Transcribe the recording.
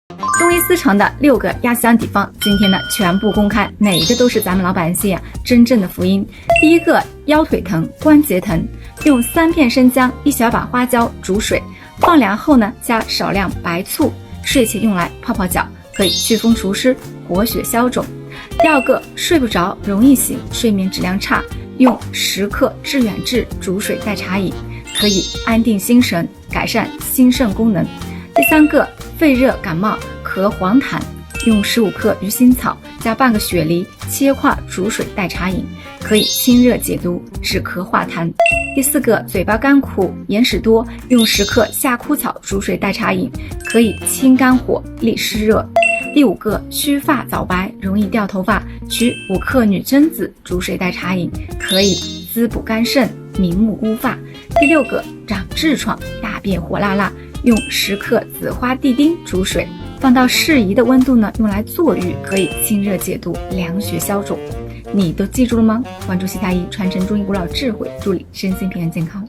中医思成的6个压香底方，今天呢全部公开，哪一个都是咱们老百姓真正的福音。第一个，腰腿疼、关节疼，用3片生姜、1小把花椒煮水，放凉后呢加少量白醋，睡前用来泡泡脚，可以祛风除湿、活血消肿。第二个，睡不着、容易醒、睡眠质量差，用10克致远志煮水代茶饮，可以安定心神，改善心肾功能。第三个，肺热感冒、咳黄痰，用15克鱼腥草加半个雪梨切块煮水代茶饮，可以清热解毒、止咳化痰。第四个，嘴巴干苦、眼屎多，用10克夏枯草煮水代茶饮，可以清肝火、利湿热。第5个，须发早白、容易掉头发，取5克女贞子煮水代茶饮，可以滋补肝肾、明目乌发。第6个，长痔疮、大便火辣辣，用10克紫花地丁煮水，放到适宜的温度呢，用来坐浴，可以清热解毒、凉血消肿。你都记住了吗？关注西大医，传承中医古老智慧，助力身心平安健康。